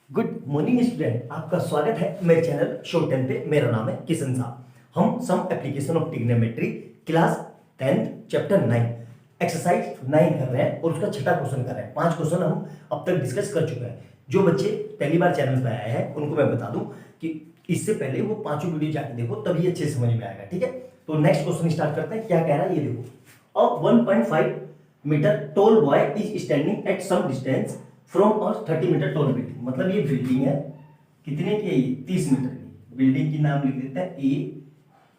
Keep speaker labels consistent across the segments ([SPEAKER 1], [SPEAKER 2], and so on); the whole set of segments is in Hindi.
[SPEAKER 1] गुड मॉर्निंग स्टूडेंट, आपका स्वागत है मेरे चैनल शॉर्ट 10 पे। मेरा नाम है किशन साहब। हम some application of trigonometry class 10 chapter 9 exercise 9 कर रहे हैं और उसका छठा क्वेश्चन कर रहे हैं। 5 क्वेश्चन हम अब तक डिस्कस कर चुके हैं। जो बच्चे पहली बार चैनल पर आए हैं उनको मैं बता दूं कि इससे पहले वो पांचों वीडियो जाके देखो, तभी अच्छे समझ में आएगा। ठीक है, तो नेक्स्ट क्वेश्चन स्टार्ट करते हैं। क्या कह रहा है ये देखो। A 1.5 metre tall boy is standing at some distance from a 30 metre tall building. मतलब ये बिल्डिंग है, कितने की है ये? 30 मीटर की। बिल्डिंग की नाम लिख देते हैं ए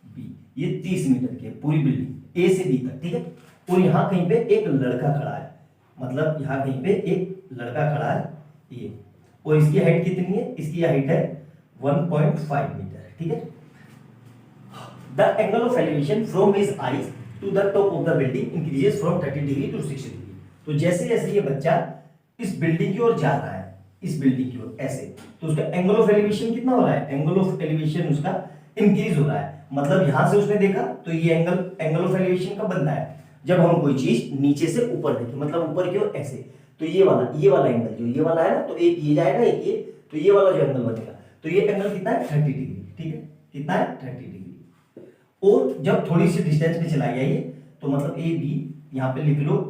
[SPEAKER 1] बी। ये 30 मीटर की है पूरी बिल्डिंग, ए से बी तक। ठीक है, और यहाँ कहीं पे एक लड़का खड़ा है, मतलब यहाँ कहीं पे एक लड़का खड़ा है ये, और इसकी हाइट कितनी है? इसकी हाइट है 1.5 मीटर। ठीक है, the angle of elevation from his eyes to the top of the building increases from 30 degree to 60 degree. तो जैसे जैसे ये बच्चा इस बिल्डिंग की ओर जा रहा है, इस बिल्डिंग की ओर ऐसे, तो उसका एंगल ऑफ एलिवेशन कितना हो रहा है? एंगल ऑफ एलिवेशन उसका इंक्रीज हो रहा है। मतलब यहां से उसने देखा तो ये एंगल ऑफ एलिवेशन का बनता है जब हम कोई चीज नीचे से ऊपर देखें, मतलब ऊपर की ओर ऐसे। तो ये वाला एंगल, जो ये वाला है ना, तो एक ये जाएगा, एक ये, तो ये वाला जो एंगल बनेगा, तो ये एंगल कितना है? 30 डिग्री। ठीक है, कितना है? 30 डिग्री। और जब थोड़ी सी डिस्टेंस पे चला गया ये, तो मतलब ए बी, यहां पे लिख लो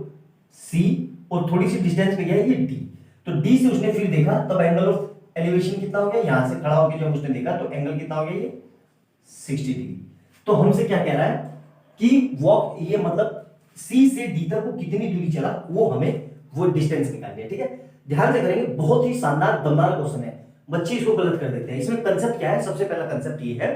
[SPEAKER 1] सी, और थोड़ी सी डिस्टेंस पे गया ये डी। तो डी से उसने फिर देखा, तब एंगल ऑफ एलिवेशन कितना हो गया? यहां से खड़ा होकर जब उसने देखा तो एंगल कितना हो गया ये? 60 डिग्री। तो हमसे क्या कह रहा है कि वॉक, ये मतलब सी से डी तक वो कितनी दूरी चला, वो हमें वो डिस्टेंस निकालनी है। ठीक है, ध्यान से करेंगे, बहुत ही शानदार दमदार क्वेश्चन है। बच्चे इसको गलत कर देते हैं। इसमें कंसेप्ट क्या है? सबसे पहला कंसेप्ट ये है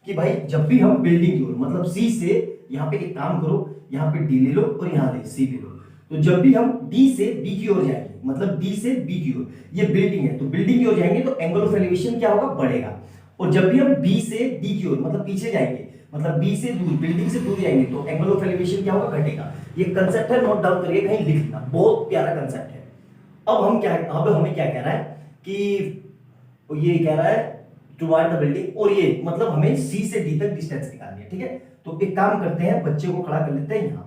[SPEAKER 1] कि भाई जब भी हम बिल्डिंग की ओर, मतलब सी से, यहां पे एक काम करो, यहां पे डी ले लो और यहां ले सी ले लो। तो जब भी हम डी से बी की ओर जाएंगे, मतलब डी से बी की ओर, ये बिल्डिंग है, तो बिल्डिंग की ओर जाएंगे तो एंगल ऑफ एलिवेशन क्या होगा? बढ़ेगा। और जब भी हम बी से डी की ओर, मतलब पीछे जाएंगे, मतलब बी से दूर, बिल्डिंग से दूर जाएंगे, तो एंगल ऑफ एलिवेशन क्या होगा? घटेगा। ये कंसेप्ट है, नोट डाउन करिए, कहीं लिख लेना, बहुत प्यारा कंसेप्ट है। अब हमें क्या कह रहा है कि ये कह रहा है टुवर्ड द बिल्डिंग, और ये मतलब हमें सी से डी तक डिस्टेंस निकालनी है। ठीक है, तो एक काम करते हैं, बच्चे को खड़ा कर लेते हैं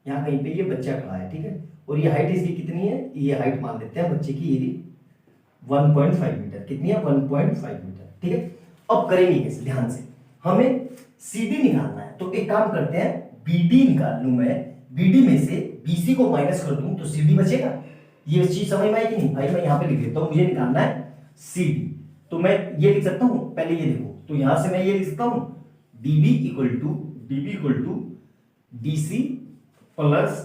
[SPEAKER 1] यहाँ कहीं पे ये बच्चा खड़ा है। ठीक है, और ये हाइट इसकी कितनी है? ये हाइट मान लेते हैं बच्चे की, ये 1.5 मीटर। कितनी है? 1.5 मीटर। ठीक है, अब करेंगे कैसे? ध्यान से, हमें सीडी निकालना है। तो एक काम करते हैं, बीडी निकाल लूं मैं, बीडी में से बीसी को माइनस कर दूं तो सीडी बचेगा। ये चीज समझ में आई कि नहीं भाई? मैं यहाँ पे लिख देता हूँ, मुझे निकालना है सीडी। तो मैं ये लिख सकता हूँ, पहले ये देखो, तो यहां से मैं ये लिख सकता हूं, DB equal to DC plus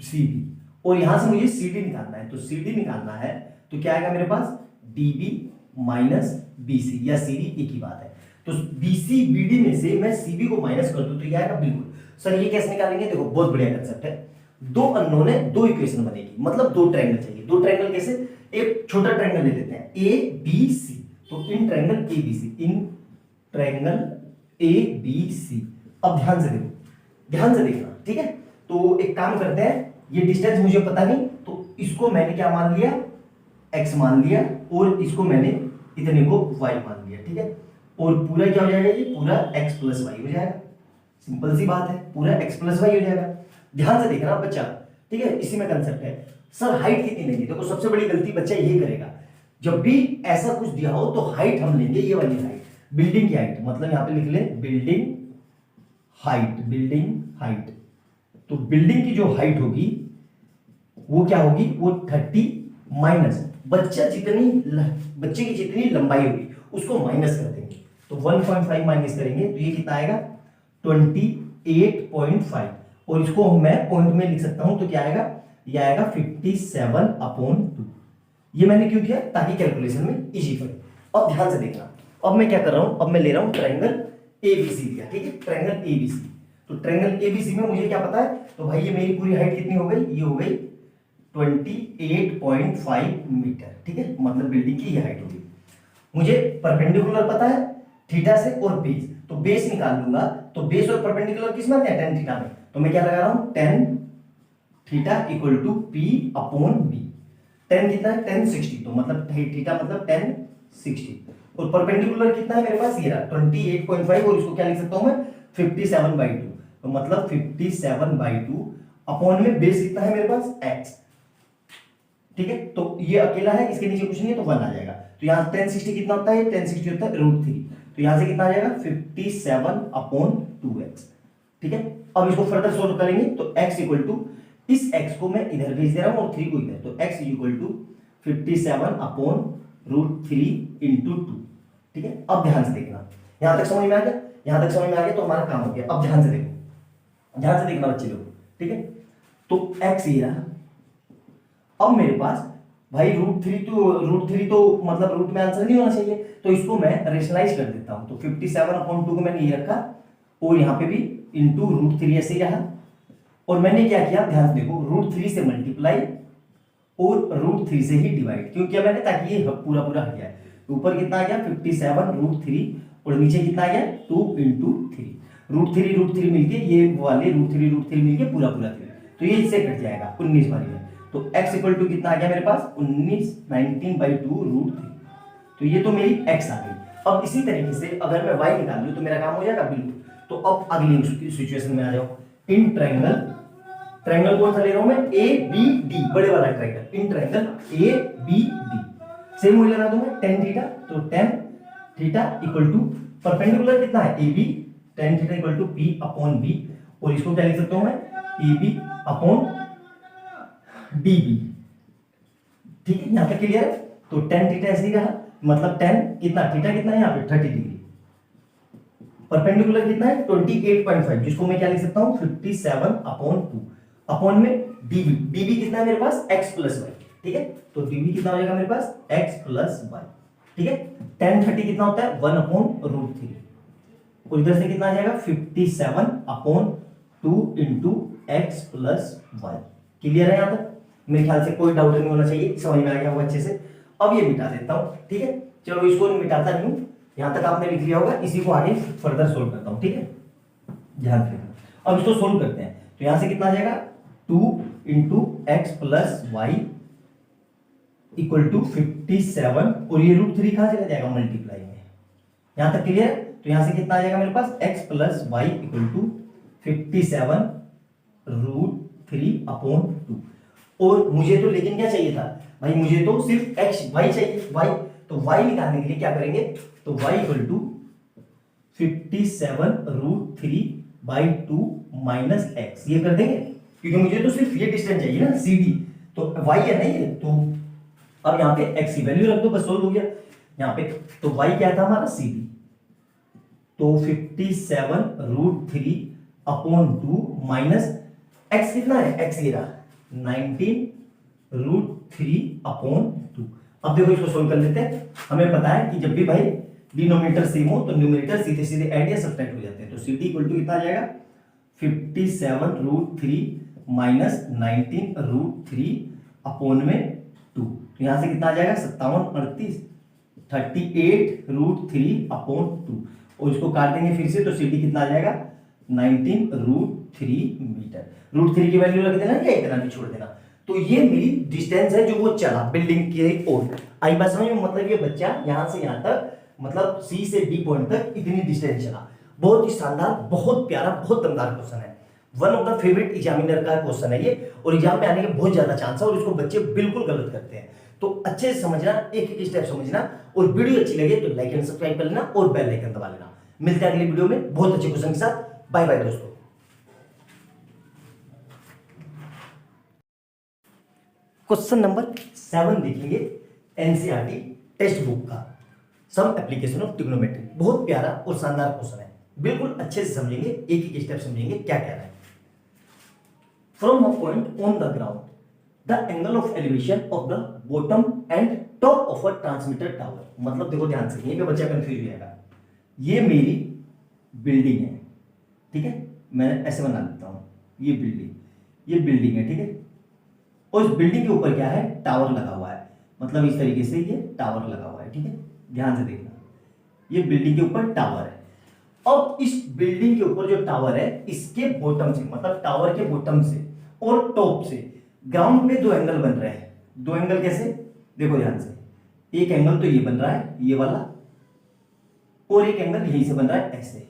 [SPEAKER 1] CD, और यहां से मुझे सीडी निकालना है। तो सीडी निकालना है तो क्या आएगा मेरे पास? डीबी माइनस बीसी, या सीडी एक ही बात है। तो बीसी बीडी में से मैं सीबी को माइनस कर दूं तो ये आएगा। बिल्कुल सर, ये कैसे निकालेंगे? देखो, बहुत बढ़िया कंसेप्ट है। दो अननोन है, दो इक्वेशन बनेगी, मतलब दो ट्रायंगल चाहिए। दो ट्रायंगल कैसे? एक छोटा ट्रायंगल ले लेते हैं, ए बी सी। तो in triangle A B C, in triangle A B C. अब ध्यान से देखो, ध्यान से देखना। ठीक है, तो एक काम करते हैं, ये डिस्टेंस मुझे पता नहीं, तो इसको मैंने क्या मान लिया? x मान लिया, और इसको मैंने इतने को y मान लिया। ठीक है, और पूरा क्या हो जाएगा? ये पूरा x प्लस वाई हो जाएगा। सिंपल सी बात है, पूरा x प्लस वाई हो जाएगा। ध्यान से देखना बच्चा। ठीक है, इसी में कंसेप्ट है। सर हाइट कितनी लेंगे? देखो, सबसे बड़ी गलती बच्चा ये करेगा, जब भी ऐसा कुछ दिया हो तो हाइट हम लेंगे ये वाली हाइट, बिल्डिंग की हाइट। मतलब यहां पे लिख ले बिल्डिंग हाइट। तो बिल्डिंग की जो हाइट होगी वो क्या होगी? वो 30 माइनस बच्चे की जितनी लंबाई होगी उसको माइनस कर देंगे। तो 1.5 माइनस करेंगे तो ये कितना आएगा? 28.5, और इसको मैं पॉइंट में लिख सकता हूं तो क्या आएगा? ये आएगा 57/2। ये मैंने क्यों किया? ताकि कैलकुलेशन में इजी पड़े। अब ध्यान से देखना, अब मैं क्या कर रहा हूं? अब मैं ले रहा हूं ट्रायंगल एबीसी दिया। ठीक है, ट्रायंगल एबीसी। तो ट्रायंगल एबीसी में मुझे क्या पता है? तो भाई ये मेरी पूरी हाइट कितनी हो गई? ये हो गई 28.5 मीटर। ठीक है, मतलब बिल्डिंग की ये हाइट होगी। मुझे परपेंडिकुलर पता है थीटा से, और बेस, तो बेस निकाल लूंगा। तो बेस और परपेंडिकुलर किस में आते हैं? tan थीटा में। तो मैं क्या लगा रहा हूं? tan theta equal to P upon B. tan कितना है? tan 60, तो मतलब थीटा मतलब tan 60, और परपेंडिकुलर कितना है मेरे पास? ये रहा 28.5, और इसको क्या लिख सकता हूं मैं? 57/2। तो मतलब 57/2 अपॉन में बेस कितना है मेरे पास? x। ठीक है, तो ये अकेला है, इसके नीचे कुछ नहीं है तो 1 आ जाएगा। तो यहाँ tan 60 कितना होता है, tan 60 होता है √3, तो यहाँ से कितना आ जाएगा 57/2x। ठीक है, अब इसको फर्दर सोल्व करेंगे तो x इक्वल टू, इस x को मैं इधर भेज दे रहा हूं और 3 को इधर, तो x इक्वल टू 57/√3 इंटू 2। ठीक है, अब ध्यान से देखना, यहां तक समझ में आ गया, यहां तक समझ में आ गया तो हमारा काम हो गया। अब ध्यान से देखो, ध्यान से देखना बच्चे लोग। ठीक है, तो x ये रहा, अब मेरे पास भाई √3 तो मतलब रूट में आंसर नहीं होना चाहिए, तो इसको मैं रेशनलाइज कर देता हूं। तो 57/2 को मैंने ये रखा और यहाँ पे भी इंटू √3 ऐसे ही रहा, और मैंने क्या किया ध्यान से देखो, √3 से मल्टीप्लाई और √3 से ही डिवाइड। क्यों किया मैंने, ताकि ये पूरा पूरा हट जाए। ऊपर कितना आ गया 57/3 और नीचे कितना आ गया 2 इंटू 3, √3 मिलके ये वाले √3 मिलके पूरा पूरा 3, तो ये इससे कट जाएगा 19 वाली में। तो x इक्वल टू कितना आ गया मेरे पास 19/2 √3, तो ये तो मेरी x आ गई। अब इसी तरीके से अगर मैं y निकाल लूं तो मेरा काम हो जाएगा बिल्कुल। तो अब अगली सिचुएशन में आ जाओ, इन ट्रायंगल कौन सा ले रहा हूं मैं, ABD, बड़े वाला triangle, in triangle ABD same वही लगा दूं मैं tan थीटा, तो tan theta equal to perpendicular कितना है AB, tan theta equal to P/B, और इसको क्या लिख सकता हूं मैं AB/DB। ठीक है, यहां तक क्लियर है। तो tan थीटा ऐसे ही रहा, मतलब tan कितना, थीटा कितना है यहाँ पे 30 डिग्री, परपेंडिकुलर कितना है 28.5, जिसको मैं क्या लिख सकता हूं 57/2, अपॉन में dB कितना है मेरे पास x प्लस वाई। ठीक है, तो dB कितना हो जाएगा मेरे पास x प्लस वाई। ठीक है, tan 30 कितना होता है 1/√3, और इधर से कितना आ जाएगा 57/2 into x plus y. Clear है यहां तक, मेरे ख्याल से कोई डाउट नहीं होना चाहिए, समझ में आ गया होगा अच्छे से। अब ये मिटा देता हूं। ठीक है, चलो इसको मिटाता नहीं हूं, यहां तक आपने लिख लिया होगा, इसी को आगे फर्दर सोल्व करता हूं। ठीक है, ध्यान से अब इसको सोल्व करते हैं। तो यहां से कितना आ जाएगा 2 into x plus y equal to 57, और ये √3 कहां चला जाएगा मल्टीप्लाई में, यहां तक क्लियर। तो यहां से कितना आ जाएगा मेरे पास x plus y equal to 57√3/2। और मुझे तो लेकिन क्या चाहिए था भाई, मुझे तो सिर्फ x y चाहिए, y, तो y निकालने के लिए क्या करेंगे, तो y equal to 57√3/2 minus x, ये कर देंगे, क्योंकि मुझे तो सिर्फ ये डिस्टेंस चाहिए ना CD, तो y है नहीं है, तो अब यहाँ पे x की वैल्यू रख दो, बस सोल्व हो गया। यहाँ पे तो y क्या था हमारा CD, तो 57√3/2 माइनस x कितना है, x ये रहा 19√3/2। अब देखो इसको सोल्व कर लेते हैं। हमें पता है कि जब भी भाई डिनोमिनेटर सेम हो तो न्यूमरेटर सीधे सीधे ऐड या सब्ट्रैक्ट हो जाते हैं। तो CD इक्वल टू कितना आ जाएगा 57√3 माइनस 19√3/2। तो यहां से कितना आ जाएगा 57 38√3/2, और इसको काट देंगे फिर से, तो CD कितना आ जाएगा 19√3 मीटर। √3 की वैल्यू रख देना या इतना भी छोड़ देना। तो ये मेरी डिस्टेंस है जो वो चला बिल्डिंग की ओर। आई बात समझ में, मतलब ये बच्चा यहां से यहां तक, मतलब C से D पॉइंट तक इतनी डिस्टेंस चला। बहुत ही शानदार, बहुत प्यारा, बहुत दमदार क्वेश्चन है, one of the favourite examiner का क्वेश्चन है ये, और एग्जाम में आने के बहुत ज्यादा चांस है, और इसको बच्चे बिल्कुल गलत करते हैं। तो अच्छे से समझना, एक एक स्टेप समझना, और वीडियो अच्छी लगे तो लाइक एंड सब्सक्राइब कर लेना और बेल आइकन दबा लेना। मिलते हैं अगली वीडियो में बहुत अच्छे क्वेश्चन के साथ। बाय बाय दोस्तों। क्वेश्चन नंबर 7 देखेंगे एनसीईआरटी टेक्स्ट बुक का, सम एप्लीकेशन ऑफ ट्रिग्नोमेट्री। बहुत प्यारा और शानदार क्वेश्चन है, बिल्कुल अच्छे से समझेंगे, एक एक स्टेप समझेंगे क्या कह रहा है। From a point on the ground the angle of elevation of the bottom and top of a transmitter tower. मतलब देखो ध्यान से, यहीं पे बच्चा कंफ्यूज हो जाएगा। ये मेरी बिल्डिंग है, ठीक है, मैं ऐसे बना देता हूं, ये बिल्डिंग है, ठीक है, और इस बिल्डिंग के ऊपर क्या है, टावर लगा हुआ है, मतलब इस तरीके से ये टावर लगा हुआ है, ठीक है, ध्यान से देखना, ये बिल्डिंग के ऊपर टावर है। अब इस बिल्डिंग के ऊपर जो टावर है, इसके बॉटम से, मतलब टावर के बॉटम से और टॉप से ग्राउंड पे दो एंगल बन रहे हैं। दो एंगल कैसे, देखो ध्यान से, एक एंगल तो ये बन रहा है, ये वाला, और एक एंगल यहीं से बन रहा है ऐसे,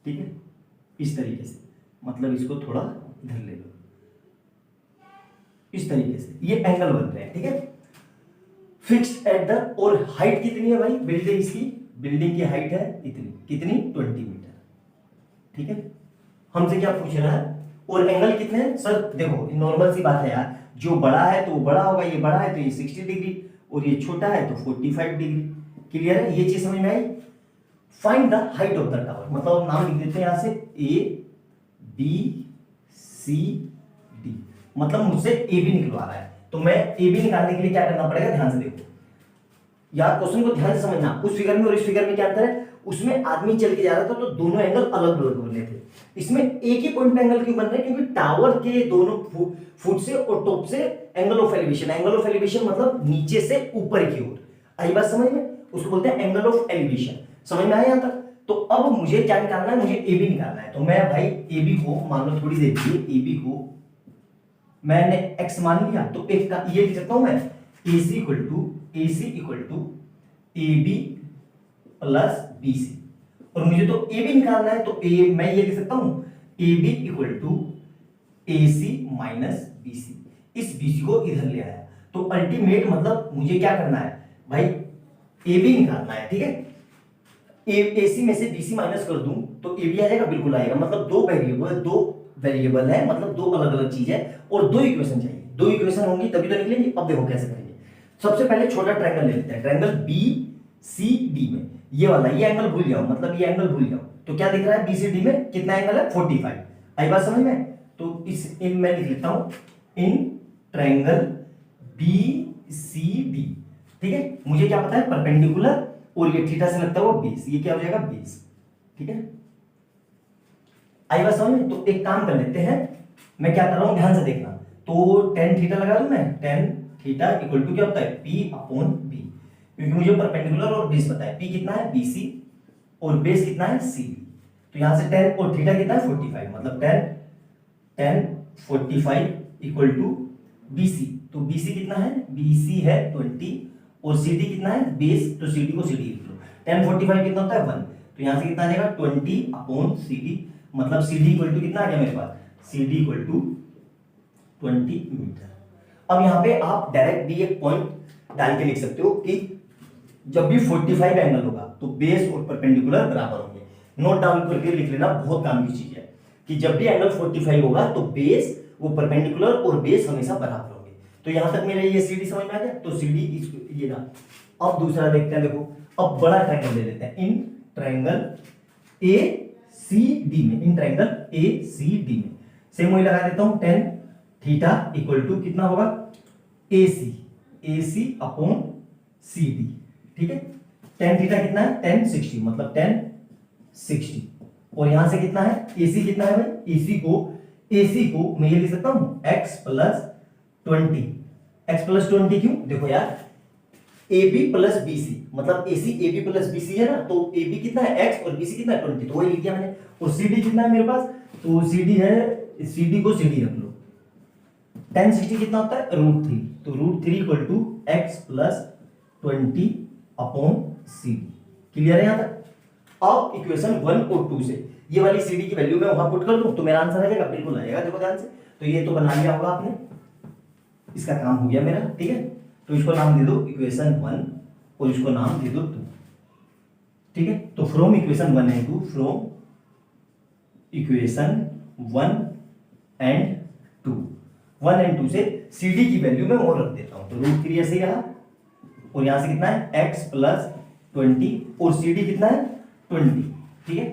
[SPEAKER 1] ठीक है, इस तरीके से, मतलब इसको थोड़ा इधर ले लो, इस तरीके से ये एंगल बन रहे हैं, ठीक है। फिक्स्ड एट द, और हाइट कितनी है भाई बिल्डिंग की हाइट है इतनी, कितनी 20 मीटर, ठीक है। हमसे क्या पूछ रहा है, और एंगल कितने हैं सर, देखो नॉर्मल सी बात है यार, जो बड़ा है तो वो बड़ा होगा, ये बड़ा है तो ये 60 डिग्री, और ये छोटा है तो 45 डिग्री। क्लियर है, ये चीज समझ में आई। Find the height of the tower, मतलब नाम लिख देते हैं यहां से ABCD, मतलब मुझसे AB निकलवा रहा है, तो मैं AB निकालने के लिए क्या करना पड़ेगा, ध्यान से देखो यार, क्वेश्चन को ध्यान से समझना। उस फिगर में और इस फिगर में क्या अंतर है, उसमें आदमी चल के जा रहा था तो दोनों एंगल अलग अलग बने थे, इसमें एक ही पॉइंट पे एंगल क्यों बन रहे हैं, क्योंकि टावर के दोनों फुट से और टॉप से एंगल ऑफ एलिवेशन मतलब नीचे से ऊपर की ओर। आई बात समझ में, उसको बोलते हैं एंगल ऑफ एलिवेशन। समझ में आया यहां तक। तो अब मुझे क्या निकालना है, मुझे AB निकालना है, तो मैं भाई AB को मान लो, थोड़ी देर के लिए AB को मैंने x मान लिया, तो एक का ये लिख सकता हूं मैं AC equal to AB plus BC, और मुझे तो AB निकालना है, तो मैं ये लिख सकता हूं AB equal to AC minus BC। इस BC को इधर ले आया, तो अल्टीमेट मतलब मुझे क्या करना है भाई, AB निकालना है, ठीक है। AC में से BC माइनस कर दूं तो AB आ जाएगा, बिल्कुल आएगा, मतलब दो वेरिएबल है, मतलब दो अलग अलग चीज है, और दो इक्वेशन चाहिए, दो इक्वेशन होंगी तभी तो निकलेंगे। अब देखो कैसे करेंगे, सबसे पहले छोटा ट्रायंगल ले लेते हैं, ट्रायंगल BCD में ये वाला, ये एंगल भूल जाओ, मतलब ये एंगल भूल जाओ, तो क्या दिख रहा है BCD में कितना एंगल है 45। आई बात समझ में, तो इस इन मैं लिख लेता हूं इन ट्रायंगल BCD, ठीक है। मुझे क्या पता है परपेंडिकुलर, और ये थीटा से लगता हुआ बेस, ये क्या हो जाएगा बेस, ठीक है। आई बात समझ में, तो एक काम कर लेते हैं, मैं क्या कर रहा हूं ध्यान से देखना, तो tan थीटा लगा दूं मैं, tan थीटा इक्वल टू क्या होता है P अपॉन B, क्योंकि मुझे परपेंडिकुलर और बेस पता है, P कितना है BC और बेस कितना है CD, तो यहां से tan और थीटा कितना है 45, मतलब tan 45 इक्वल टू BC, तो BC कितना है, BC है 20, और CD कितना है बेस, तो CD को CD लिख लो, tan 45 कितना होता है 1, तो यहां से कितना आ जाएगा 20 अपॉन CD, मतलब CD इक्वल टू कितना आ गया मेरे पास, CD इक्वल टू 20 मीटर। अब यहां पे आप डायरेक्ट भी एक पॉइंट डाल के लिख सकते हो कि जब भी 45 एंगल होगा तो बेस और परपेंडिकुलर बराबर होंगे। नोट डाउन करके लिख लेना, बहुत काम की चीज है कि जब भी एंगल 45 होगा तो बेस वो परपेंडिकुलर और बेस हमेशा बराबर होंगे। तो यहां तक मेरे ये CD समझ में आ गया, तो CD ये रहा। अब दूसरा देखते हैं, देखो अब बड़ा ट्रायंगल ले लेते हैं, इन ट्रायंगल ACD में, इन ट्रायंगल ACD में सेम वही लगा देता हूं, tan थीटा इक्वल टू कितना होगा AC अपॉन CD, ठीक है। tan थीटा कितना है tan 60, मतलब tan 60, और यहां से कितना है AC कितना है भाई, AC को मैं ये लिख सकता हूं x प्लस 20 क्यों, देखो यार AB प्लस BC, मतलब AB प्लस BC है ना, तो AB कितना है x और BC कितना है 20, तो वही लिख दिया मैंने। और CD कितना है मेरे पास, तो CD है, CD को CD रख लो, tan 60 कितना होता है √3, तो √3 equal to x plus 20 upon CD। Clear है यहां तक। अब इक्वेशन 1 और 2 से ये वाली CD की वैल्यू मैं वहां पुट कर दूं तो मेरा आंसर आ जाएगा, बिल्कुल आ जाएगा, देखो ध्यान से। तो ये तो बना लिया होगा आपने, इसका काम हो गया मेरा, ठीक है। तो इसको नाम दे दो इक्वेशन 1 और इसको नाम दे दो 2, ठीक है। तो from equation 1 and 2, from equation 1 and 2 से CD की वैल्यू मैं और रख देता हूं, तो √3 ऐसे ही रहा, और यहां से कितना है x प्लस 20 और CD कितना है 20, ठीक है।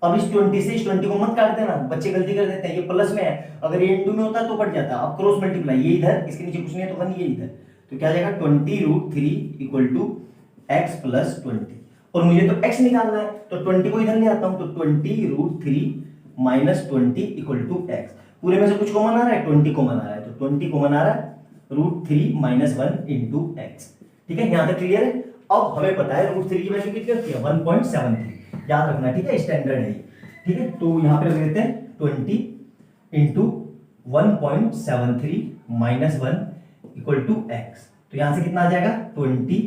[SPEAKER 1] अब इस 20 से इस 20 को मत काट देना, बच्चे गलती कर देते हैं, ये प्लस में है, अगर ये इनटू में होता तो कट जाता, अब क्रॉस मल्टीप्लाई, ये इधर इसके नीचे कुछ नहीं है तो 1 ये इधर, तो क्या आ जाएगा 20 √3 इक्वल टू x प्लस 20, और मुझे तो x निकालना है तो 20 को इधर ले आता हूं, तो 20 √3 माइनस 20 इक्वल टू x, पूरे में से कुछ कॉमन आ रहा है 20 कॉमन आ रहा है, तो 20 कॉमन आ रहा है √3 माइनस 1 इंटू x, ठीक है। यहां तक क्लियर है। अब हमें पता है √3 की वैल्यू कितनी होती है 1.73, याद रखना, ठीक है, स्टैंडर्ड है, ठीक है। तो यहां पे लेते हैं 20 into 1.73 minus 1 equal to x, तो यहां से कितना आ जाएगा 20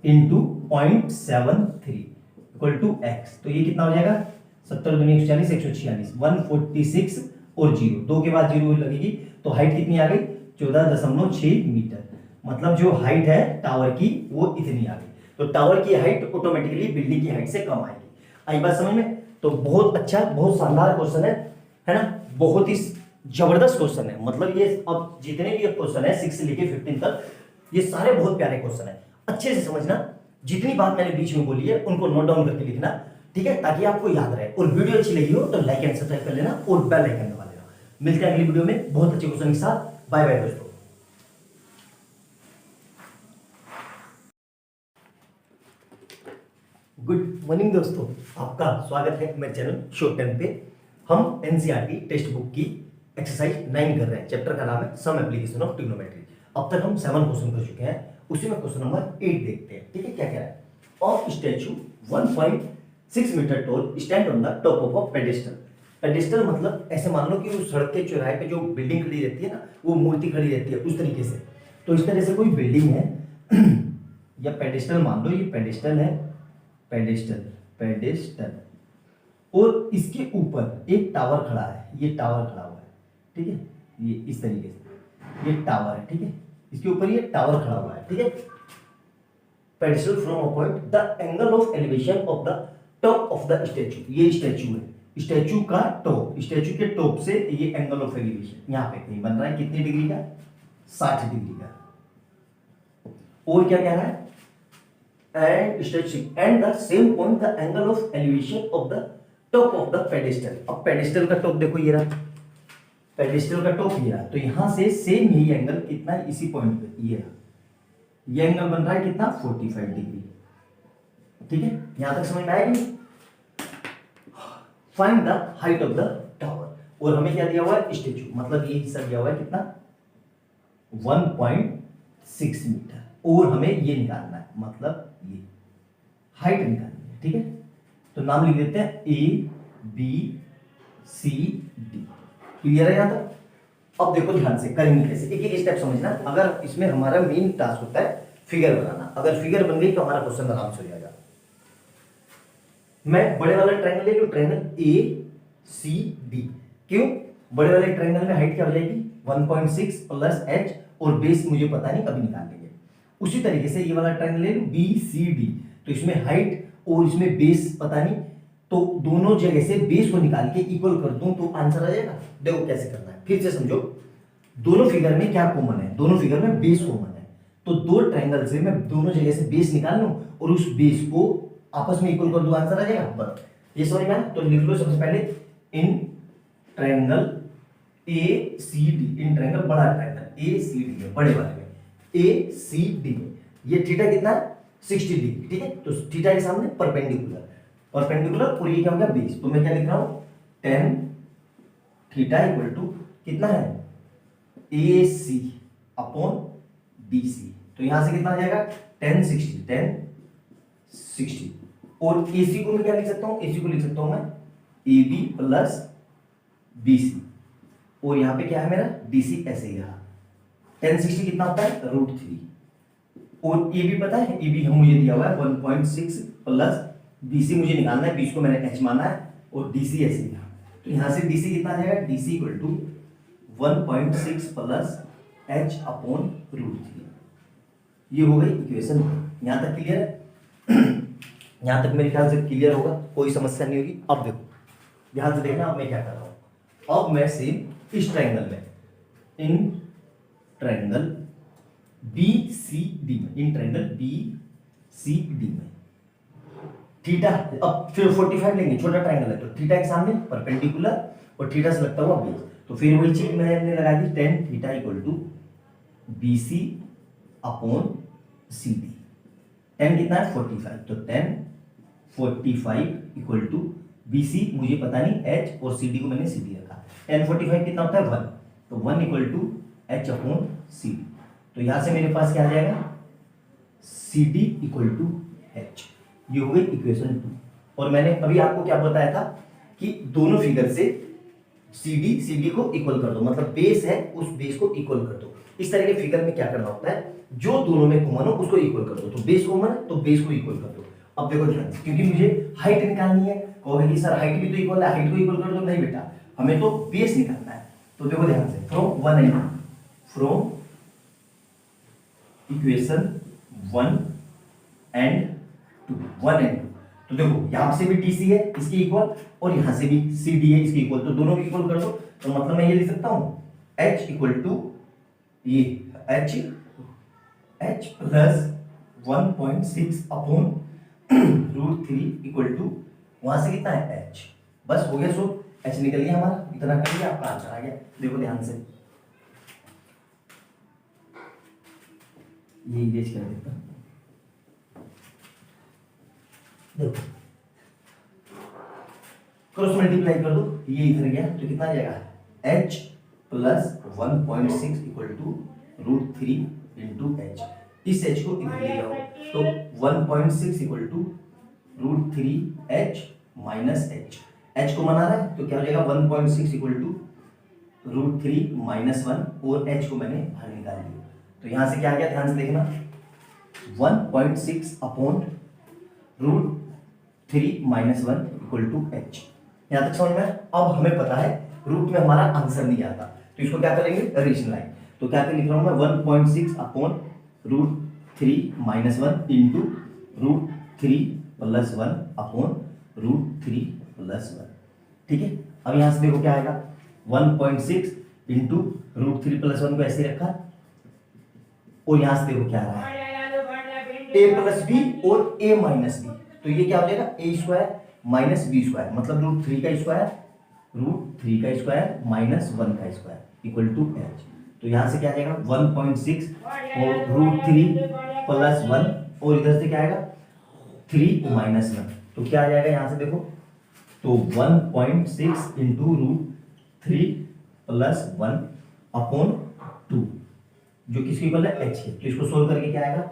[SPEAKER 1] इंटू 0.73 इक्वल टू x, तो ये कितना हो जाएगा 70 दूनी 140 146 146 और 0, 2 के बाद 0 लगेगी, तो हाइट कितनी आ गई 14.6 मीटर, मतलब जो हाइट है टावर की वो इतनी आ गई। तो टावर की हाइट ऑटोमेटिकली बिल्डिंग की हाइट से कम आएगी। आई बात समझ में? तो बहुत अच्छा, बहुत शानदार क्वेश्चन है ना, बहुत ही जबरदस्त क्वेश्चन है। मतलब ये अब जितने भी क्वेश्चन है 6 से लेके 15 तक, ये सारे बहुत प्यारे क्वेश्चन है। अच्छे से समझना, जितनी बात मैंने बीच में बोली है उनको नोट डाउन करके लिखना, ठीक है, ताकि आपको याद रहे। और वीडियो अच्छी लगी हो तो लाइक एंड सब्सक्राइब कर लेना और बेल आइकन दबा लेना। मिलते हैं अगली वीडियो में बहुत अच्छे क्वेश्चन के साथ। बाय बाय दोस्तों। गुड मॉर्निंग दोस्तों, आपका स्वागत है मेरे चैनल शॉर्ट टाइम पे। हम एनसीईआरटी टेक्स्ट बुक की एक्सरसाइज 9 कर रहे हैं। चैप्टर का नाम है सम एप्लीकेशन ऑफ ट्रिग्नोमेट्री। अब तक हम 7 क्वेश्चन कर चुके हैं, उसी में क्वेश्चन नंबर 8 देखते हैं। ठीक है, क्या कह रहा है? Of statue 1.6 metre tall stand on the top of a pedestal. Pedestal मतलब ऐसे मान लो कि वो सड़क के चौराहे पे जो बिल्डिंग खड़ी रहती है ना, वो मूर्ति खड़ी रहती है उस तरीके से। तो इस तरह से कोई बिल्डिंग है या पेडेस्टल मान लो, ये पेडेस्टल है, पेडेस्टल और इसके ऊपर एक टावर खड़ा है। ये टावर खड़ा हुआ है, ठीक है, ये इस तरीके से ये टावर है, ठीक है, इसके ऊपर ये टावर खड़ा हुआ है, ठीक है। Pedestal from a point the angle of elevation of the top of the statue. ये स्टैचू है, स्टैचू का टॉप, स्टैचू के टॉप से ये एंगल ऑफ एलिवेशन यहाँ पे कहीं बन रहा है, कितने डिग्री का? 60 डिग्री का। और क्या कह रहा है? and stretching and the same point the angle of elevation of the top of the pedestal। अब पेडेस्टल का टॉप देखो, ये रहा पेडेस्टल का टॉप, ये रहा। तो यहां से सेम ही एंगल कितना है इसी पॉइंट पे, ये रहा, ये एंगल बन रहा है कितना? 45 डिग्री। ठीक है, यहां तक समझ में आएगी? Find the height of the tower. और हमें क्या दिया हुआ है? स्टैचू, मतलब ये हिस्सा दिया हुआ है कितना? 1.6 मीटर। और हमें ये निकालना है, मतलब ये हाइट निकालनी है, ठीक है। तो नाम लिख देते हैं A B C D. Clear है यहां तक? अब देखो ध्यान से करेंगे कैसे, एक एक स्टेप समझना। अगर इसमें हमारा मेन टास्क होता है फिगर बनाना, अगर फिगर बन गई तो हमारा क्वेश्चन आराम से हो जाएगा। मैं बड़े वाला ट्रायंगल ले लूं, ट्रायंगल ए सी डी। क्यों? बड़े वाले ट्रायंगल में हाइट क्या हो जाएगी? 1.6 प्लस एच, और बेस मुझे पता नहीं, कभी निकाल लेंगे। उसी तरीके से ये वाला ट्रायंगल ले लूं बी सी डी, तो इसमें हाइट और इसमें बेस पता नहीं, तो दोनों जगह से बेस को निकाल के इक्वल कर दूं तो आंसर आ जाएगा। देखो कैसे करना है, फिर से समझो। दोनों फिगर में क्या कॉमन है? दोनों फिगर में बेस कॉमन है। तो दो ट्रायंगल से मैं दोनों जगह से बेस निकाल लूं और उस बेस को आपस में इक्वल कर दूं, आंसर आ जाएगा। बस ये समझ में आया? तो लिख लो सबसे पहले in triangle A C D, in triangle बड़ा ट्रायंगल ए सी डी है, बड़े वाले में ए सी डी में ये थीटा कितना है? 60 डिग्री, ठीक है। तो थीटा के सामने परपेंडिकुलर, परपेंडिकुलर, और ये क्या हो गया? बेस। तो मैं क्या लिख रहा हूं? tan थीटा इक्वल टू कितना है? ए सी अपॉन बी सी। तो यहां से कितना आ जाएगा? tan 60। और ए सी को मैं क्या लिख सकता हूं? ए सी को लिख सकता हूं मैं A B plus B C, और यहां पे क्या है मेरा? डी सी ऐसे ही रहा। tan 60 कितना होता है? √3। और ए बी पता है? ए बी हम मुझे दिया हुआ है 1.6 प्लस बी सी मुझे निकालना है, बीच को मैंने एच माना है, और डी सी ऐसे ही रहा। तो यहां से डी सी कितना आ जाएगा? D C equal to 1.6 plus H upon √3। ये हो गई इक्वेशन। यहां तक क्लियर है? यहां तक मेरे ख्याल से क्लियर होगा, कोई समस्या नहीं होगी। अब देखो ध्यान से देखना, अब मैं क्या कर रहा हूं। अब मैं सेम इस ट्रायंगल में, in triangle B C D में, in triangle B C D में थीटा, अब फिर 45 लेंगे, छोटा ट्रायंगल है तो थीटा के सामने परपेंडिकुलर और थीटा से लगता हुआ बेस। तो फिर वही चीज मैंने लगा दी, tan theta equal to B C upon C D. tan कितना है? 45। तो tan 45 equal to B C मुझे पता नहीं, एच, और सी डी को मैंने सी डी रखा। tan 45 कितना होता है? 1। तो 1 equal to H upon C D. तो यहां से मेरे पास क्या आ जाएगा? C D equal to H. ये हो गई इक्वेशन 2। और मैंने अभी आपको क्या बताया था कि दोनों फिगर से सी डी को इक्वल कर दो, मतलब बेस है उस बेस को इक्वल कर दो। इस तरह के फिगर में क्या करना होता है? जो दोनों में कॉमन हो उसको इक्वल कर दो। तो बेस कॉमन है तो बेस को इक्वल कर दो। अब देखो ध्यान से, क्योंकि मुझे हाइट निकालनी है। कहोगे कि सर हाइट भी तो इक्वल है, हाइट को इक्वल कर दो। नहीं बेटा, हमें तो बेस निकालना है। तो देखो ध्यान से, from 1 and from equation 1 and 2, 1 and 2। तो देखो यहां से भी टीसी है इसकी इक्वल और यहां से भी सीडी है इसकी इक्वल, तो दोनों की इक्वल कर दो। तो मतलब मैं ये लिख सकता हूं h इक्वल टू ये h plus 1.6 upon √3 equal to वहां से कितना है h। बस हो गया। सो h निकल गया हमारा, इतना कर लिया, आपका आंसर आ गया। देखो ध्यान से ये इंगेज कर देता हूं। देखो क्रॉस मल्टीप्लाई कर दो, ये इधर गया तो कितना आ जाएगा h plus 1.6 equal to √3 into H. इस h को इधर ले जाओ तो 1.6 equal to √3h minus h। h को मना रहा है तो क्या हो जाएगा 1.6 इक्वल टू √3 माइनस 1 और h को मैंने बाहर निकाल दिया। तो यहां से क्या आ गया, ध्यान से देखना 1.6 upon √3 minus 1 equal to h। यहां तक समझ में? अब हमें पता है रूट में हमारा आंसर नहीं आता तो इसको क्या करेंगे, रेशनलाइज। तो क्या लिख रहा हूं मैं 1.6 upon √3 minus 1 into √3 plus 1 upon √3 plus 1। ठीक है, अब यहां से देखो क्या आएगा 1.6 इंटू √3 प्लस 1 को ऐसे रखा और यहां से देखो क्या आ रहा है a प्लस बी और a माइनस बी। तो ये क्या हो जाएगा a square minus B square, मतलब √3 का स्क्वायर माइनस 1 का स्क्वायर इक्वल टू h। तो यहां से क्या आ जाएगा 1.6 और √3 प्लस 1 और इधर से क्या आएगा 3 माइनस 1। तो क्या आ जाएगा यहां से देखो, तो 1.6 इंटू √3 प्लस 1 अपॉन 2 जो किसकी इक्वल है h है। तो इसको सोल्व करके क्या आएगा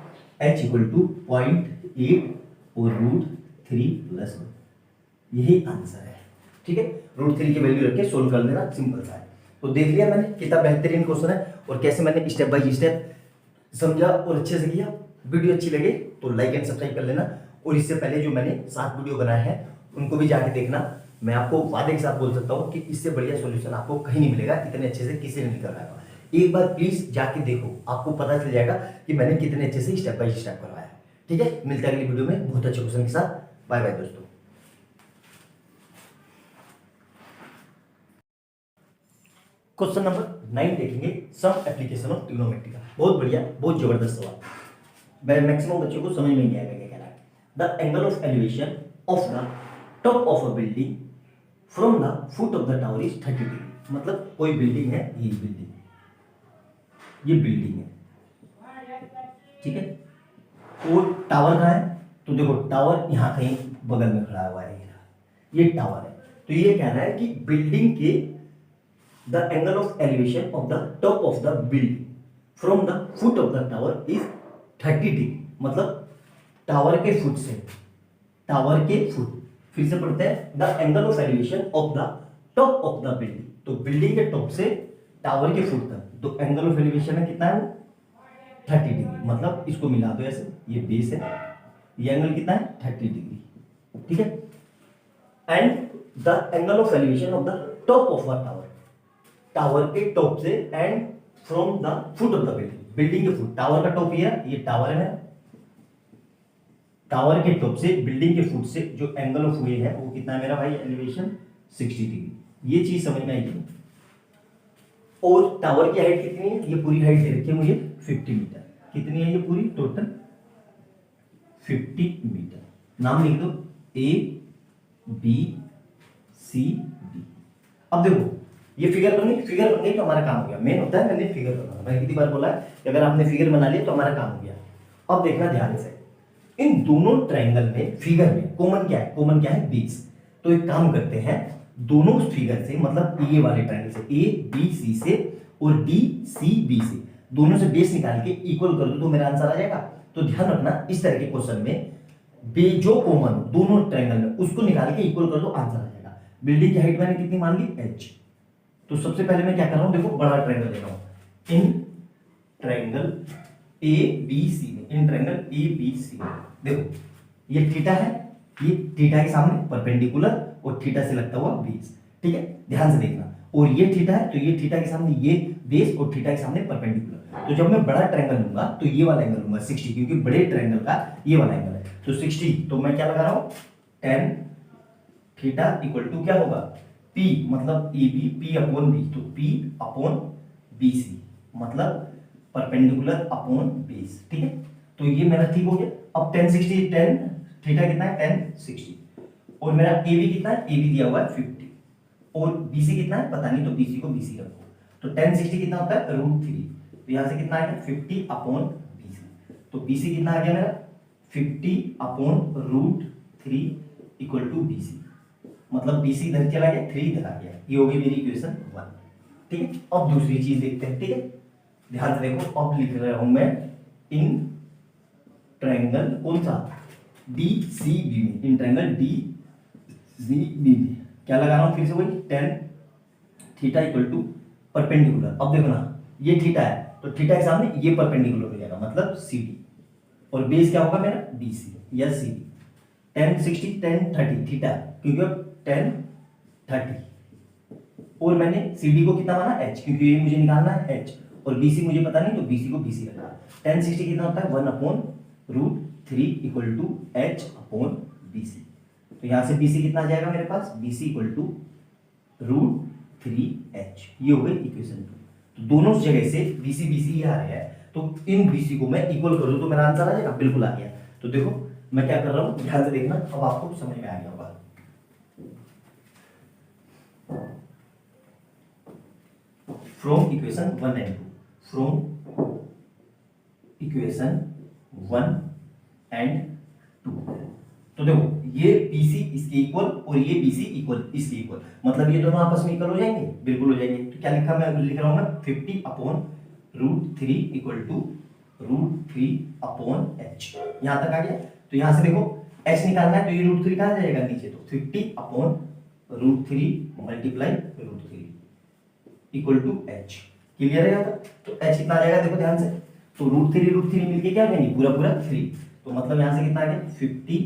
[SPEAKER 1] h इक्वल टू 0.8 और √3 प्लस 1, यही आंसर है। ठीक है, √3 की वैल्यू रख के सोल्व कर लेना, सिंपल सा है। तो देख लिया मैंने कितना बेहतरीन क्वेश्चन है और कैसे मैंने स्टेप बाय स्टेप समझा और अच्छे से किया। वीडियो अच्छी लगे तो लाइक एंड सब्सक्राइब कर लेना और इससे पहले जो मैंने 7 वीडियो बनाए हैं उनको भी जाके देखना। मैं आपको वादे के साथ बोल सकता हूँ कि इससे बढ़िया सॉल्यूशन आपको कहीं नहीं मिलेगा, इतने अच्छे से किसी ने नहीं करवाया। एक बार प्लीज जाके देखो, आपको पता चल जाएगा कि मैंने कितने अच्छे से स्टेप बाय स्टेप करवाया है। ठीक है, मिलते हैं अगली वीडियो में बहुत अच्छे क्वेश्चन के साथ। बाय बाय दोस्तों। क्वेश्चन नंबर 9 देखेंगे, सम एप्लीकेशन ऑफ ट्रिग्नोमेट्री का। बहुत बढ़िया, बहुत जबरदस्त सवाल, मैक्सिमम बच्चों को समझ में नहीं आएगा क्या कह रहा है। The angle of elevation of the top of a building from the foot of the tower is 30 degree. मतलब कोई बिल्डिंग है, ये बिल्डिंग है, ठीक है, और टावर कहाँ है, तो देखो टावर यहाँ कहीं बगल में खड़ा हुआ है, ये टावर है। तो ये कहना है कि बिल्डिंग के the angle of elevation of the top of the building from the foot of the tower is 30 degree. मतलब टावर के फुट से, फिर से पढ़ते हैं the angle of elevation of the top of the building. तो बिल्डिंग के टॉप से टावर के फुट तक, तो एंगल ऑफ एलिवेशन है कितना है वो 30 डिग्री। मतलब इसको मिला दो ऐसे, ये बेस है, ये एंगल कितना है 30 डिग्री। ठीक है, and the angle of elevation of the top of a tower, tower के टॉप से and from the foot of the building के फुट, टावर का टॉप ये टावर है, टावर के टॉप से बिल्डिंग के फुट से जो एंगल ऑफ वे है वो कितना है मेरा भाई एलिवेशन 60 डिग्री। ये चीज समझ में आएगी। और टावर की हाइट कितनी है, ये पूरी हाइट दे रखी है मुझे 50 मीटर। कितनी है ये पूरी टोटल 50 मीटर। नाम लिख दो A B C D। अब देखो ये फिगर बन गई तो हमारा काम हो गया। मेन होता है मैंने फिगर बनाना, मैंने कितनी बार बोला है कि अगर आपने फिगर बना लिया तो हमारा काम हो गया। अब देखना ध्यान से, इन दोनों ट्रायंगल में फिगर में कॉमन क्या है बेस। तो एक काम करते हैं, दोनों फिगर से मतलब ए वाले ट्रायंगल से ए बी सी से और डी सी बी से दोनों से बेस निकाल के इक्वल कर दो तो मेरा आंसर आ जाएगा। तो ध्यान रखना इस तरह के क्वेश्चन में जो कॉमन दोनों ट्रायंगल में उसको निकाल के इक्वल कर दो, आंसर आ जाएगा। बिल्डिंग की हाइट मैंने कितनी मान ली h। तो सबसे पहले मैं क्या कर रहा हूं, देखो बड़ा ट्रायंगल ले रहा हूं, इन ट्रायंगल ए बी सी में, इन ट्रायंगल ए बी सी में देखो ये थीटा है, ये थीटा के सामने परपेंडिकुलर और थीटा से लगता हुआ बेस। ठीक है, ध्यान से देखना। और ये थीटा है तो ये थीटा के सामने ये बेस और थीटा के सामने परपेंडिकुलर। तो जब मैं बड़ा ट्रायंगल लूंगा तो ये वाला एंगल लूंगा 60, क्योंकि बड़े ट्रायंगल का ये वाला एंगल है। तो 60, तो मैं क्या लगा रहा हूं, tan थीटा इक्वल टू क्या होगा, P मतलब AB P अपॉन B, तो P अपॉन BC मतलब परपेंडिकुलर अपॉन बेस। ठीक है, तो ये मेरा ठीक हो गया। अब tan 60, tan थीटा कितना है, tan 60, और मेरा AB कितना है, AB दिया हुआ है 50, और BC कितना है पता नहीं, तो BC को BC रखो। तो tan 60 कितना होता है, √3, तो यहां से कितना आएगा 50 अपॉन BC, तो BC कितना आ गया मेरा 50 अपॉन √3 इक्वल टू BC, मतलब BC इधर चला गया, 3 इधर आ गया। ये होगी मेरी इक्वेशन 1। ठीक है, अब दूसरी चीज देखते हैं। ठीक है, ध्यान से देखो, अब लिख रहा हूं मैं इन ट्रायंगल कौन सा, DCB में, इन ट्रायंगल DCB में क्या लगा रहा हूं, फिर से वही tan theta equal to perpendicular. अब देखो ना, ये थीटा है तो थीटा के सामने ये परपेंडिकुलर हो जाएगा, मतलब CD, और बेस क्या होगा मेरा BC या CD। tan 60 tan 30 थीटा, क्योंकि अब tan 30, और मैंने CD को कितना माना H, क्योंकि ये मुझे निकालना है H, और BC मुझे पता नहीं, तो BC को BC रखा। tan 60 कितना होता है 1 upon √3 equal to H upon BC, तो यहां से BC कितना आ जाएगा मेरे पास, BC इक्वल टू √3H। ये हो गई इक्वेशन 2। तो दोनों जगह से BC BC आ रहा है, तो इन BC को मैं इक्वल कर दूं तो मेरा आंसर आ जाएगा, बिल्कुल आ गया। तो देखो मैं क्या कर रहा हूं, ध्यान से देखना, अब आपको समझ में आ गया होगा। From equation 1 and 2, from equation 1 and 2, तो देखो ये BC इसके इक्वल और ये BC इक्वल इसके इक्वल, मतलब ये दोनों आपस में इक्वल हो जाएंगे, बिल्कुल हो जाएंगे। तो क्या लिखा, मैं लिख रहा हूं मैं 50 upon √3 equal to √3 upon H, यहां तक आ गया। तो यहां से देखो H निकालना है, तो ये √3 कहां जाएगा नीचे, तो 50 upon √3 multiply √3 equal to H। Clear है? तो H कितना आ जाएगा, देखो ध्यान से, तो √3 मिलके क्या बनेगी, पूरा पूरा 3, तो मतलब यहां से कितना आ गया 50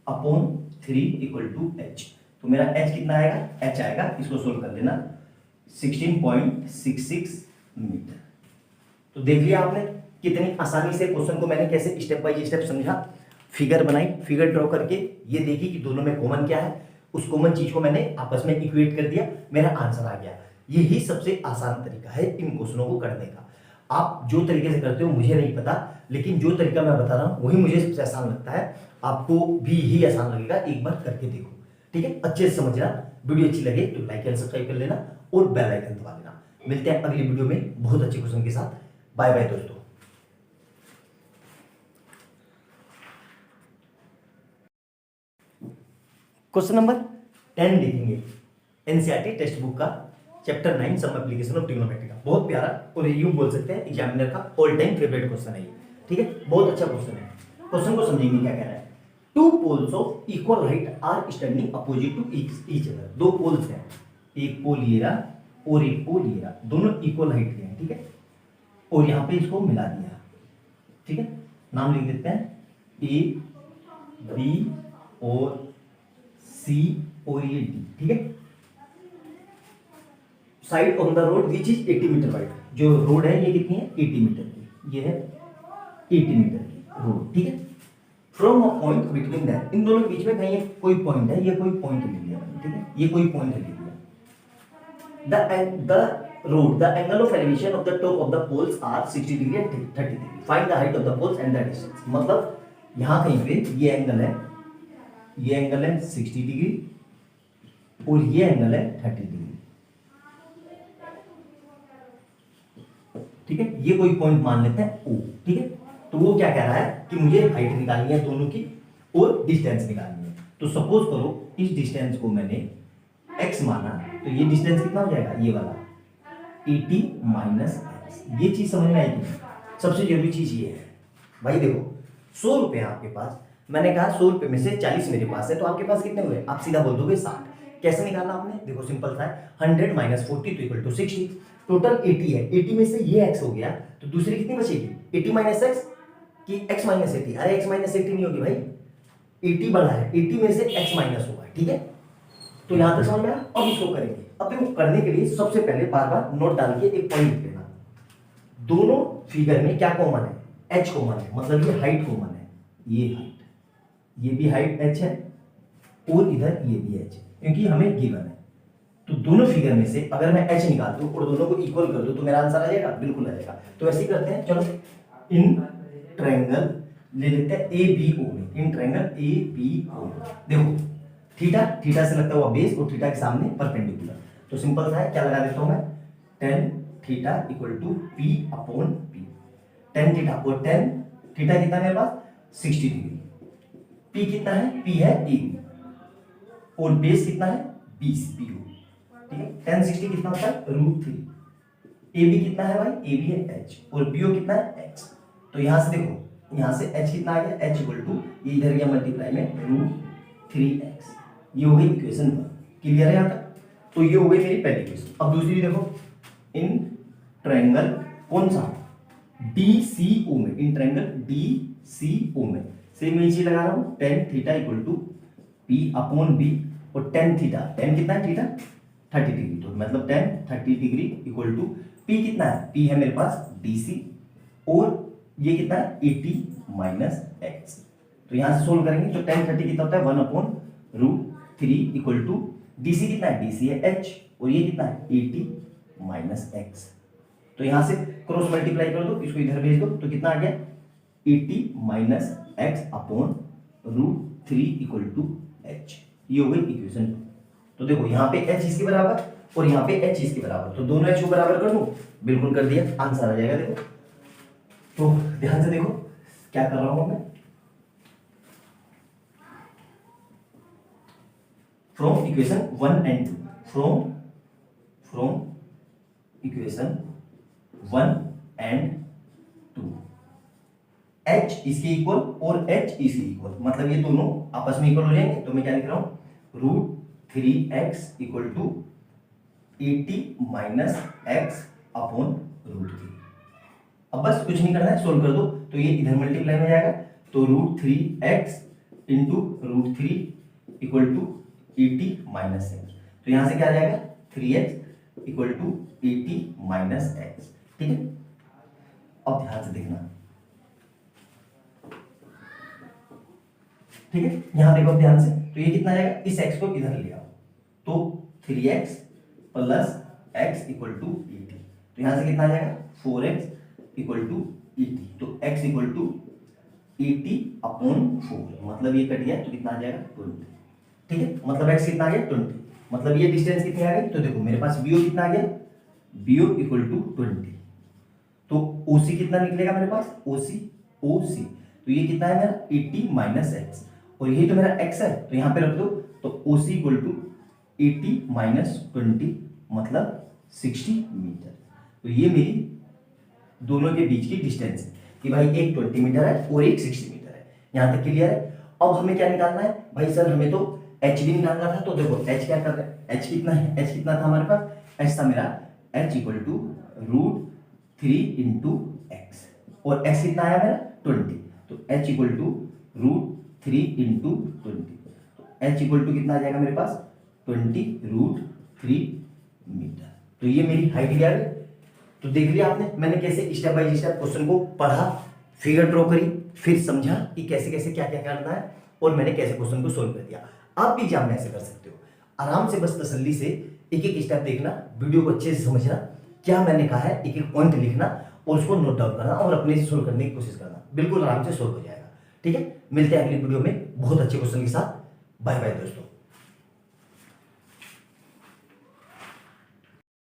[SPEAKER 1] अपॉन 3 इक्वल टू H। तो मेरा H कितना आएगा, H आएगा, इसको सोल्व कर लेना, 16.66 मीटर। तो देख लिया आपने कितनी आसानी से क्वेश्चन को मैंने कैसे स्टेप बाय स्टेप समझा, फिगर बनाई, फिगर ड्रॉ करके ये देखी कि दोनों में कॉमन क्या है, उस कॉमन चीज को मैंने आपस में इक्वेट कर दिया, मेरा आंसर आ गया। यही सबसे आसान तरीका है इन क्वेश्चनों को करने का। आप जो तरीके से करते हो मुझे नहीं पता, लेकिन जो तरीका मैं बता रहा हूं वही मुझे सबसे आसान लगता है, आपको भी यही आसान लगेगा, एक बार करके देखो। ठीक है, अच्छे से समझना, वीडियो अच्छी लगे तो लाइक एंड सब्सक्राइब कर लेना और बेल आइकन दबा देना। मिलते हैं अगली वीडियो में बहुत अच्छे क्वेश्चन के साथ। बाय बाय दोस्तों। क्वेश्चन नंबर 10 देखेंगे, एनसीईआरटी टेक्स्ट बुक का chapter 9 some application of trigonometry का। बहुत प्यारा और यूं बोल सकते हैं एग्जामिनर का ऑल टाइम फेवरेट क्वेश्चन है ये। ठीक है, बहुत अच्छा क्वेश्चन है। क्वेश्चन को समझेंगे क्या कह रहा है। Two poles of equal height are standing opposite to each other. दो पोल्स हैं, एक पोल ये रहा और एक पोल ये रहा, दोनों इक्वल हाइट के हैं। ठीक है, और यहां पे इसको मिला दिया। ठीक है, नाम लिख देते हैं ए बी और सी और ये डी। ठीक है, side on the road which is 80 metre wide. जो रोड है ये कितनी है, 80 मीटर की, ये है 80 मीटर की रोड। ठीक है, from a point between that, इन दोनों के बीच में कहीं कोई पॉइंट है, ये कोई पॉइंट ले लिया। ठीक है, ये कोई पॉइंट ले लिया। The road, the angle of elevation of the top of the poles are 60 degree and 30 degree. Find the height of the poles and the distance. मतलब यहां कहीं पे ये एंगल है, ये एंगल है 60 डिग्री और ये एंगल है 30 डिग्री। ठीक है, ये कोई पॉइंट मान लेते हैं O। ठीक है, तो वो क्या कह रहा है कि मुझे हाइट निकालनी है दोनों की और डिस्टेंस निकालनी है। तो सपोज करो इस डिस्टेंस को मैंने x माना, तो ये डिस्टेंस कितना हो जाएगा, ये वाला 80 माइनस x। ये चीज समझ में आएगी। सबसे जरूरी चीज ये है भाई, देखो 100 रुपए आपके पास, मैंने कहा 100 रुपए में से 40 मेरे पास है, तो आपके पास कितने हुए, आप सीधा बोल दोगे 60। कैसे निकालना आपने, देखो सिंपल था, 100 माइनस 40 तो इक्वल टू 60। टोटल 80 है, 80 में से ये x हो गया, तो दूसरी कितनी बचेगी, 80 माइनस x कि x माइनस 80। अरे x माइनस 80 नहीं होगी भाई, 80 बढ़ा है, 80 में से x माइनस होगा। ठीक है, तो यहां तक समझ में आया। अब इसको करेंगे। अब देखो करने के लिए सबसे पहले बार बार नोट डाल के एक पॉइंट लिख लेना। दोनों फिगर में क्या कॉमन है, h कॉमन है, मतलब ये हाइट कॉमन है, ये हाइट, ये भी हाइट h है और इधर ये भी h है, क्योंकि हमें गिवन है। तो दोनों फिगर में से अगर मैं h निकाल दूं और दोनों को इक्वल कर दूं तो मेरा आंसर आ जाएगा, बिल्कुल आ जाएगा। तो ऐसे ही करते हैं, चलो इन ट्रायंगल ले लेते हैं ए बी ओ में, in triangle A B O. देखो थीटा, थीटा से लगता हुआ बेस और थीटा के सामने परपेंडिकुलर, तो सिंपल सा है, क्या लगा देता हूं मैं, tan theta equal to P upon P. tan theta और tan थीटा कितना है मेरे पास 60 डिग्री, पी कितना है, पी है ए बी और बेस कितना है 20 पी ओ, ठीक है। tan 60 कितना होता है √3, ए बी कितना है भाई, ए बी है h और बी ओ कितना है x। तो यहां से देखो, यहां से h कितना आ गया, h इक्वल टू ये इधर गया मल्टीप्लाई में √3x, ये हो गई इक्वेशन 1। क्लियर है यहां तक? तो ये हो गई मेरी पहली इक्वेशन। अब दूसरी देखो, इन ट्रायंगल कौन सा DCO में, इन ट्रायंगल DCO में सेम मैं इसी लगा रहा हूं, tan theta equal to P upon B और tan थीटा, tan कितना है थीटा 30 डिग्री, तो मतलब tan 30 degree equal to P कितना है, P है मेरे पास DC और ये कितना है 80 माइनस x। तो यहां से सोल्व करेंगे तो tan 30 कितना होता है 1 अपॉन √3 इक्वल टू DC कितना है, DC है h और ये कितना है 80 माइनस x। तो यहां से क्रॉस मल्टीप्लाई कर दो, इसको इधर भेज दो, तो कितना आ गया 80 minus x upon √3 equal to h। ये हो गई इक्वेशन 2। तो देखो यहाँ पे h इसके बराबर और यहाँ पे h इसके बराबर, तो दोनों h को बराबर कर दूं, बिल्कुल कर दिया, आंसर आ जाएगा। देखो तो ध्यान से देखो क्या कर रहा हूं मैं, from equation 1 and 2, from equation 1 and 2, h इसके इक्वल और h इसके इक्वल, मतलब ये दोनों आपस में इक्वल हो जाएंगे। तो मैं क्या लिख रहा हूं √3x equal to 80 minus x upon √3। अब बस कुछ नहीं करना है, सोल्व कर दो, तो ये इधर मल्टीप्लाई में जाएगा, तो √3x into √3 equal to 80 minus x। तो यहां से क्या आ जाएगा 3x equal to 80 minus x, ठीक है। अब ध्यान से देखना, ठीक है, यहां देखो ध्यान से, तो ये कितना आ जाएगा, इस x को इधर ले आओ, तो 3x plus x equal to 80, तो यहां से कितना आ जाएगा 4x इक्वल टू 80, तो x इक्वल टू 80 अपॉन 4, मतलब ये कट गया तो कितना आ जाएगा 20, ठीक है। मतलब x कितना आ गया 20, मतलब ये डिस्टेंस कितनी आ गई, तो देखो मेरे पास BO कितना आ गया, BO इक्वल टू 20, तो OC कितना निकलेगा मेरे पास, OC, तो ये कितना है मेरा 80 माइनस x और यही तो मेरा x है, तो यहाँ पे रख दो, तो OC इक्वल टू 80 माइनस 20 मतलब 60 मीटर। तो ये मेरी दोनों के बीच की डिस्टेंस है कि भाई एक 20 मीटर है और एक 60 मीटर है। यहां तक क्लियर है। अब हमें क्या निकालना है भाई, सर हमें तो h भी निकालना था, तो देखो h क्या कर रहे हैं, h कितना है, h कितना था हमारे पास, h था मेरा h equal to √3 into x और x कितना आया मेरा 20, तो h इक्वल टू √3 इंटू 20, तो h इक्वल टू कितना आ जाएगा मेरे पास 20 √3 मीटर। तो ये मेरी हाइट क्या है। तो देख लिया आपने मैंने कैसे स्टेप बाय स्टेप क्वेश्चन को पढ़ा, फिगर ड्रॉ करी, फिर समझा कि कैसे कैसे क्या क्या करना है और मैंने कैसे क्वेश्चन को सोल्व कर दिया। आप भी एग्जाम में ऐसे कर सकते हो, आराम से बस तसल्ली से एक एक स्टेप देखना, वीडियो को अच्छे से समझना, क्या मैंने कहा है एक एक पॉइंट लिखना और उसको नोट डाउन करना और अपने से सोल्व करने की कोशिश करना, बिल्कुल आराम से सोल्व हो जाएगा। ठीक है, मिलते हैं अगली वीडियो में बहुत अच्छे क्वेश्चन के साथ। बाय बाय दोस्तों।